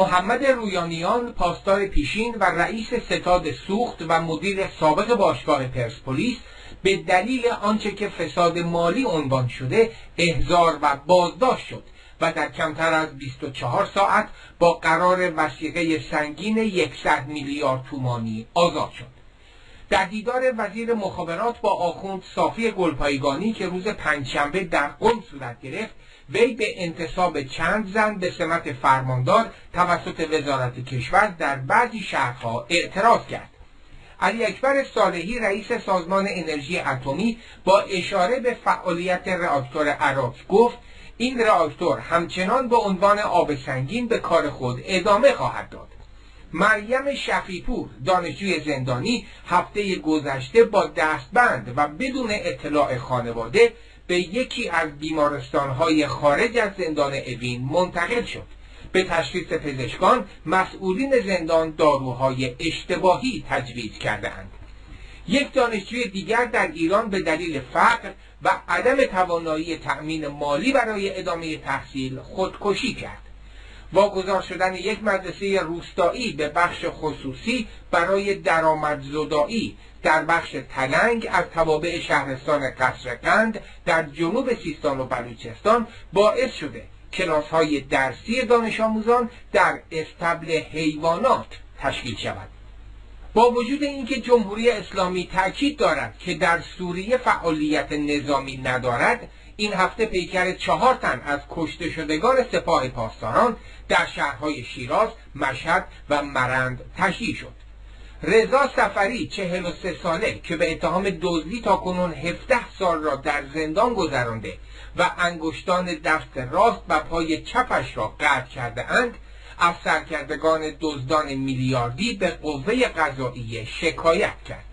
محمد رویانیان، پاسدار پیشین و رئیس ستاد سوخت و مدیر سابق باشگاه پرسپولیس، به دلیل آنچه که فساد مالی عنوان شده احضار و بازداشت شد و در کمتر از 24 ساعت با قرار وثیقه سنگین 100 میلیارد تومانی آزاد شد. در دیدار وزیر مخابرات با آخوند صافی گلپایگانی که روز پنجشنبه در قم صورت گرفت، وی به انتصاب چند زن به سمت فرماندار توسط وزارت کشور در بعضی شهرها اعتراض کرد. علی اکبر صالحی، رئیس سازمان انرژی اتمی، با اشاره به فعالیت راکتور عراق گفت این راکتور همچنان به عنوان آب سنگین به کار خود ادامه خواهد داد. مریم شفیع‌پور، دانشجوی زندانی، هفته گذشته با دستبند و بدون اطلاع خانواده به یکی از بیمارستان‌های خارج از زندان اوین منتقل شد. به تشخیص پزشکان، مسئولین زندان داروهای اشتباهی تجویز کرده‌اند. یک دانشجوی دیگر در ایران به دلیل فقر و عدم توانایی تأمین مالی برای ادامه تحصیل خودکشی کرد. واگذار شدن یک مدرسه روستایی به بخش خصوصی برای درآمدزدایی در بخش تلنگ از توابع شهرستان قصرقند در جنوب سیستان و بلوچستان باعث شده کلاس‌های درسی دانش آموزان در استبل حیوانات تشکیل شود. با وجود اینکه جمهوری اسلامی تاکید دارد که در سوریه فعالیت نظامی ندارد، این هفته پیکر 4 تن از کشته شدگان سپاه پاسداران در شهرهای شیراز، مشهد و مرند تشییع شد. رضا سفری، 43 ساله که به اتهام دزدی تاکنون 17 سال را در زندان گذرانده و انگشتان دست راست و پای چپش را قطع کرده اند، از سرکردگان دزدان میلیاردی به قوه قضاییه شکایت کرد.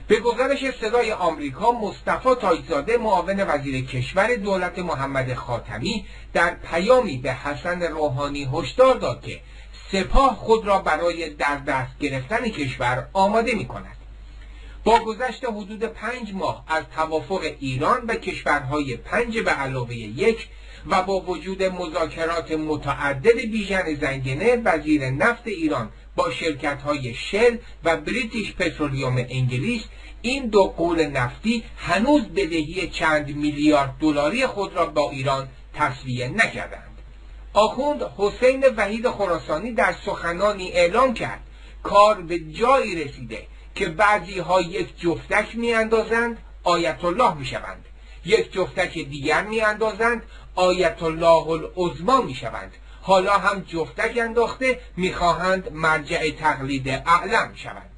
به گزارش صدای آمریکا، مصطفی تاجزاده، معاون وزیر کشور دولت محمد خاتمی، در پیامی به حسن روحانی هشدار داد که سپاه خود را برای در دست گرفتن کشور آماده می کند. با گذشت حدود 5 ماه از توافق ایران و کشورهای 5 به علاوه 1 و با وجود مذاکرات متعدد بیژن زنگنه، وزیر نفت ایران با شرکت‌های شل و بریتیش پترولیوم انگلیس، این دو غول نفتی هنوز بدهی چند میلیارد دلاری خود را با ایران تسویه نکردند. آخوند حسین وحید خراسانی در سخنانی اعلام کرد کار به جایی رسیده که بعضی‌ها یک جفتک می‌اندازند آیت الله می‌شوند، یک جفتک دیگر می‌اندازند آیت الله العظمی می‌شوند. حالا هم جفتک انداخته می‌خواهند مرجع تقلید اعلم شوند.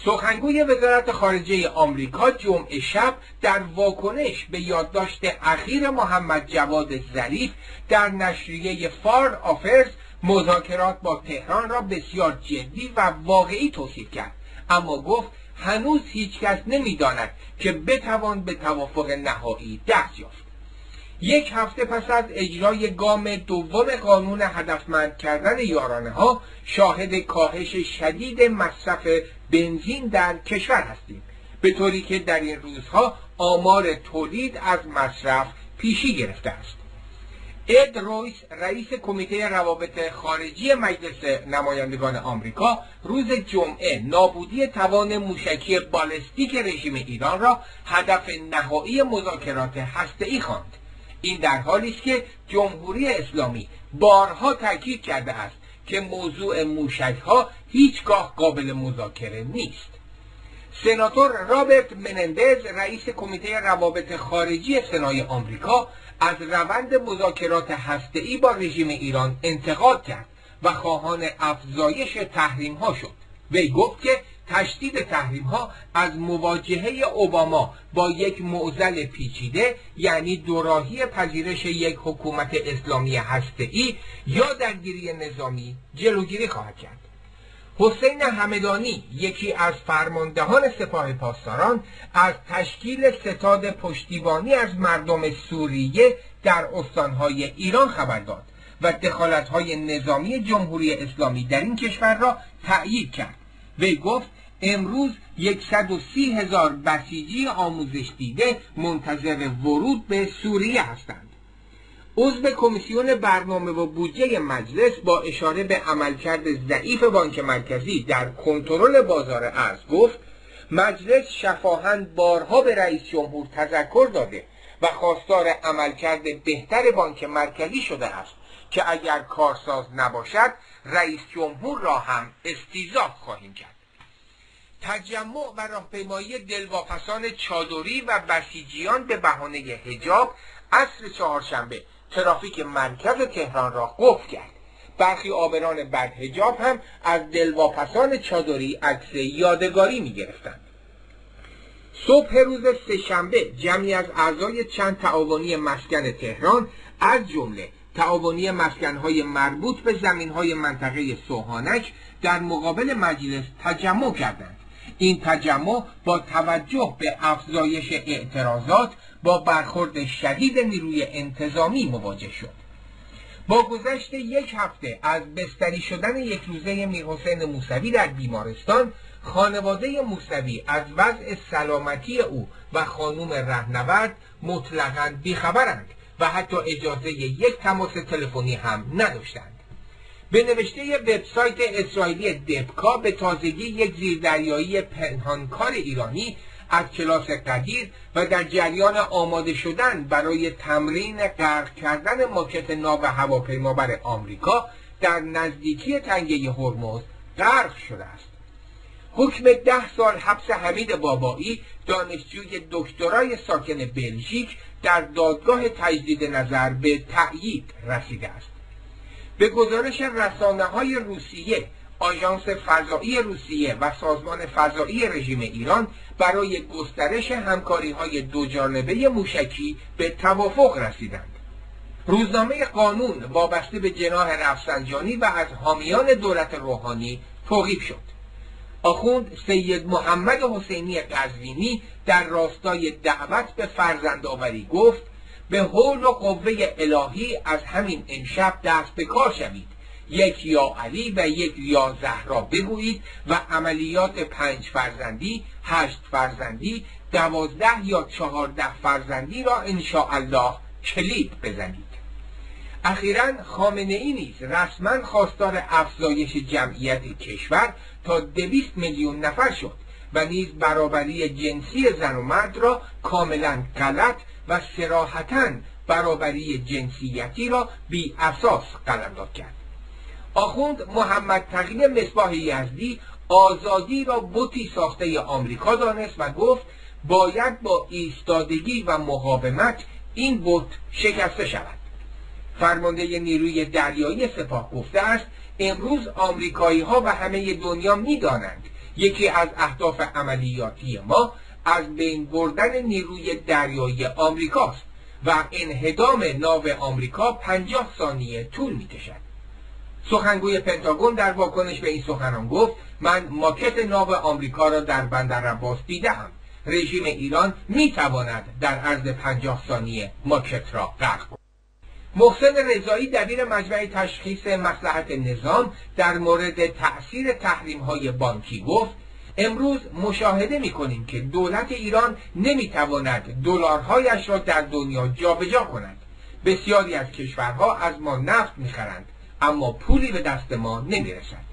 سخنگوی وزارت خارجه آمریکا جمعه شب در واکنش به یادداشت اخیر محمد جواد ظریف در نشریه فارن آفرز مذاکرات با تهران را بسیار جدی و واقعی توصیف کرد، اما گفت هنوز هیچکس نمی‌داند که بتوان به توافق نهایی دست یافت. یک هفته پس از اجرای گام دوم قانون هدفمند کردن یارانه‌ها، شاهد کاهش شدید مصرف بنزین در کشور هستیم، به طوری که در این روزها آمار تولید از مصرف پیشی گرفته است. اد رویس، رئیس کمیته روابط خارجی مجلس نمایندگان آمریکا، روز جمعه نابودی توان موشکی بالستیک رژیم ایران را هدف نهایی مذاکرات هسته‌ای خواند. این در حالی است که جمهوری اسلامی بارها تاکید کرده است که موضوع موشک‌ها هیچگاه قابل مذاکره نیست. سناتور رابرت منندز، رئیس کمیته روابط خارجی سنای آمریکا، از روند مذاکرات هسته‌ای با رژیم ایران انتقاد کرد و خواهان افزایش تحریم‌ها شد. وی گفت که تشدید تحریم‌ها از مواجهه اوباما با یک معضل پیچیده، یعنی دوراهی پذیرش یک حکومت اسلامی هسته‌ای یا درگیری نظامی، جلوگیری خواهد کرد. حسین همدانی، یکی از فرماندهان سپاه پاسداران، از تشکیل ستاد پشتیبانی از مردم سوریه در استانهای ایران خبر داد و دخالت‌های نظامی جمهوری اسلامی در این کشور را تأیید کرد. وی گفت امروز 130,000 بسیجی آموزش دیده منتظر ورود به سوریه هستند. عضو کمیسیون برنامه و بودجه مجلس با اشاره به عملکرد ضعیف بانک مرکزی در کنترل بازار ارز گفت مجلس شفاهاً بارها به رئیس جمهور تذکر داده و خواستار عملکرد بهتر بانک مرکزی شده است که اگر کارساز نباشد رئیس جمهور را هم استیضاح خواهیم کرد. تجمع و راهپیمایی دلواپسان چادری و بسیجیان به بهانه حجاب عصر چهارشنبه ترافیک مرکز تهران را قفل کرد. برخی عابران بدحجاب هم از دلواپسان چادری عکس یادگاری می گرفتند. صبح روز سه‌شنبه جمعی از اعضای چند تعاونی مسکن تهران از جمله تعاونی مسکن‌های مربوط به زمین‌های منطقه سوهانک در مقابل مجلس تجمع کردند. این تجمع با توجه به افزایش اعتراضات با برخورد شدید نیروی انتظامی مواجه شد. با گذشت یک هفته از بستری شدن یک روزه میرحسین موسوی در بیمارستان، خانواده موسوی از وضع سلامتی او و خانم رهنورد مطلقاً بیخبرند و حتی اجازه یک تماس تلفنی هم نداشتند. به نوشته وبسایت اسرائیلی دبکا به تازگی یک زیردریایی پنهانکار ایرانی از کلاس قدیر و در جریان آماده شدن برای تمرین غرق کردن ماکت ناو هواپیمابر آمریکا در نزدیکی تنگه هرمز غرق شده است. حکم 10 سال حبس حمید بابایی دانشجوی دکترای ساکن بلژیک در دادگاه تجدید نظر به تأیید رسیده است. به گزارش رسانه‌های روسیه، آژانس فضایی روسیه و سازمان فضایی رژیم ایران برای گسترش همکاری‌های دوجانبه موشکی به توافق رسیدند. روزنامه قانون وابسته به جناح رفسنجانی و از حامیان دولت روحانی توقیف شد. آخوند سید محمد حسینی قزوینی در راستای دعوت به فرزندآوری گفت به حول و قوه الهی از همین امشب دست به کار شوید، یک یا علی و یک یا زهرا بگویید و عملیات 5 فرزندی، 8 فرزندی، 12 یا 14 فرزندی را انشاءالله کلید بزنید. اخیراً خامنه‌ای نیز رسما خواستار افزایش جمعیت کشور تا 200 میلیون نفر شد و نیز برابری جنسی زن و مرد را کاملا غلط و صراحتاً برابری جنسیتی را بی اساس قلمداد کرد. آخوند محمد تقی مصباح یزدی آزادی را بتی ساخته آمریکا دانست و گفت باید با ایستادگی و مقاومت این بت شکسته شود. فرمانده نیروی دریایی سپاه گفته است امروز آمریکایی ها و همه دنیا می دانند یکی از اهداف عملیاتی ما از بین بردن نیروی دریایی آمریکاست و انهدام ناو آمریکا 50 ثانیه طول می کشد. سخنگوی پنتاگون در واکنش به این سخنان گفت من ماکت ناو آمریکا را در بندر عباس دیدم. رژیم ایران می تواند در عرض 50 ثانیه ماکت را غرق کند. محسن رضایی دبیر مجمع تشخیص مصلحت نظام در مورد تأثیر تحریم‌های بانکی گفت امروز مشاهده می‌کنیم که دولت ایران نمی‌تواند دلارهایش را در دنیا جابجا کند. بسیاری از کشورها از ما نفت می‌خرند اما پولی به دست ما نمی‌رسد.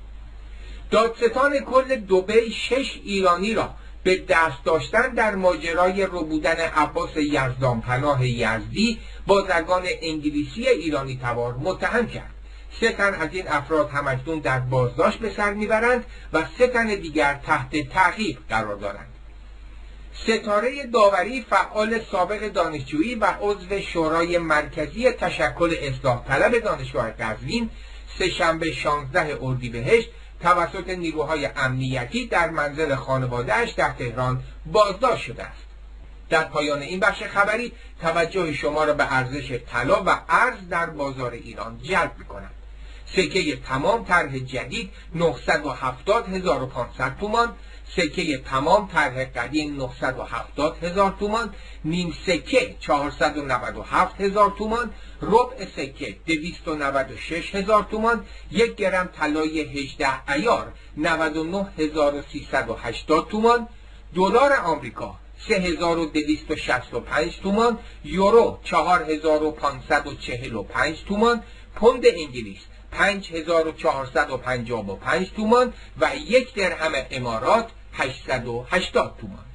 دادستان کل دبی 6 ایرانی را به دست داشتن در ماجرای ربودن عباس یزدانپناه یزدی بازرگان انگلیسی ایرانی تبار متهم کرد. 3 تن از این افراد همکنون در بازداشت به سر میبرند و 3 تن دیگر تحت تعقیب قرار دارند. ستاره داوری فعال سابق دانشجویی و عضو شورای مرکزی تشکل اصلاح طلب دانشگاه قزوین سه‌شنبه 16 اردیبهشت توسط نیروهای امنیتی در منزل خانواده‌اش در تهران بازداشت شده است. در پایان این بخش خبری توجه شما را به ارزش طلا و ارز در بازار ایران جلب می‌کنم. سکه تمام طرح جدید 970,500 تومان، سکه تمام طرح قدیم 970,000 تومان، نیم سکه 497,000 تومان، ربع سکه 296,000 تومان، 1 گرم طلای 18 عیار 99,380 تومان، دلار آمریکا 3265 تومان، یورو 4545 تومان، پوند انگلیس 5455 تومان و یک درهم امارات 880 تومان.